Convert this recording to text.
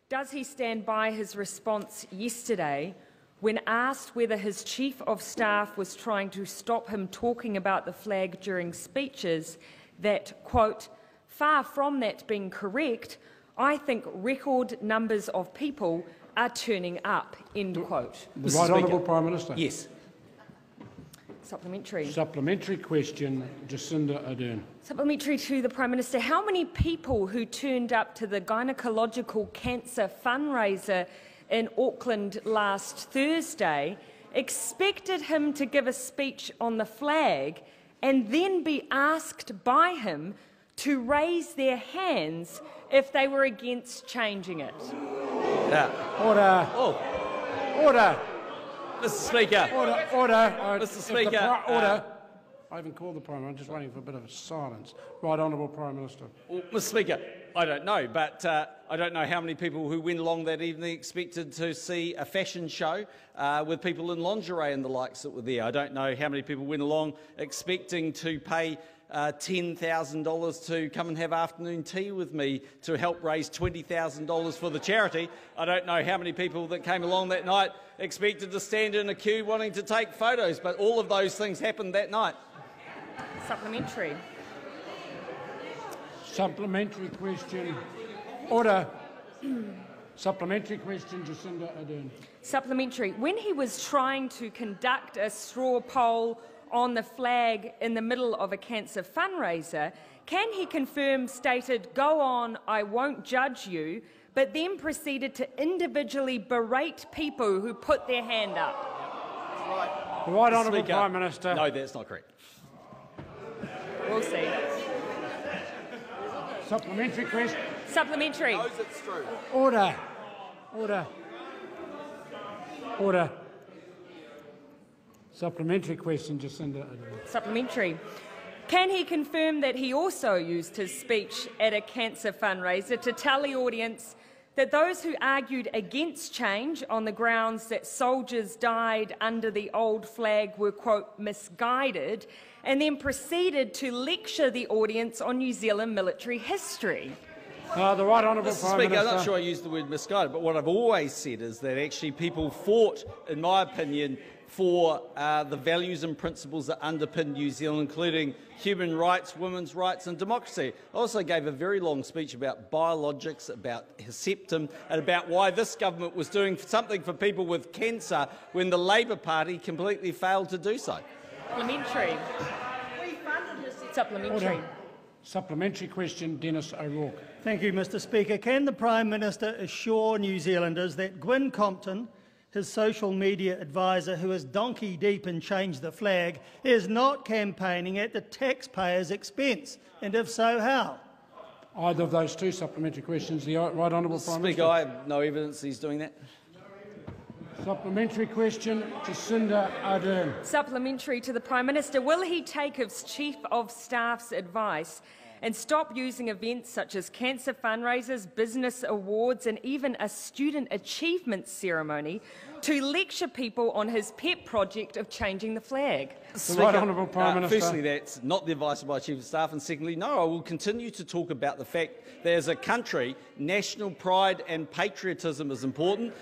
Does he stand by his response yesterday when asked whether his Chief of Staff was trying to stop him talking about the flag during speeches that, quote, "Far from that being correct, I think record numbers of people are turning up," end quote. The Right Honourable Prime Minister. Yes. Supplementary. Supplementary question, Jacinda Ardern. Supplementary to the Prime Minister. How many people who turned up to the gynecological cancer fundraiser in Auckland last Thursday expected him to give a speech on the flag and then be asked by him to raise their hands if they were against changing it? Order. Oh. Order. Mr. Speaker. Order. Mr. Speaker. Order. I haven't called the Prime Minister. I'm just waiting for a bit of silence. Right Honourable Prime Minister. Well, Mr. Speaker, I don't know, but I don't know how many people who went along that evening expected to see a fashion show with people in lingerie and the likes that were there. I don't know how many people went along expecting to pay $10,000 to come and have afternoon tea with me to help raise $20,000 for the charity. I don't know how many people that came along that night expected to stand in a queue wanting to take photos, but all of those things happened that night. Supplementary. Supplementary question. Order. Supplementary question, Jacinda Ardern. Supplementary. When he was trying to conduct a straw poll on the flag in the middle of a cancer fundraiser, can he confirm stated, "Go on, I won't judge you," but then proceeded to individually berate people who put their hand up? The Right Honourable Speaker, Prime Minister. No, that's not correct. We'll see. Supplementary question. Supplementary. It's true. Order. Order. Order. Supplementary question, Jacinda Ardern. Supplementary. Can he confirm that he also used his speech at a cancer fundraiser to tell the audience that those who argued against change on the grounds that soldiers died under the old flag were, quote, misguided, and then proceeded to lecture the audience on New Zealand military history? The Right Honourable Mr. Prime Speaker, Minister. I'm not sure I used the word misguided, but what I've always said is that actually people fought, in my opinion, for the values and principles that underpin New Zealand, including human rights, women's rights and democracy. I also gave a very long speech about biologics, about Herceptin, and about why this government was doing something for people with cancer when the Labour Party completely failed to do so. Supplementary. Supplementary. Order. Supplementary question, Dennis O'Rourke. Thank you, Mr. Speaker. Can the Prime Minister assure New Zealanders that Gwyn Compton, his social media advisor who is donkey deep in Change the Flag, is not campaigning at the taxpayers' expense? And if so, how? Either of those two supplementary questions. The Right Honourable Prime Minister. Speaker, I have no evidence he's doing that. Supplementary question, Jacinda Ardern. Supplementary to the Prime Minister. Will he take his Chief of Staff's advice and stop using events such as cancer fundraisers, business awards and even a student achievement ceremony to lecture people on his pet project of changing the flag? The Right Honourable Prime Minister. Firstly, that's not the advice of my Chief of Staff, and secondly, no, I will continue to talk about the fact that as a country, national pride and patriotism is important,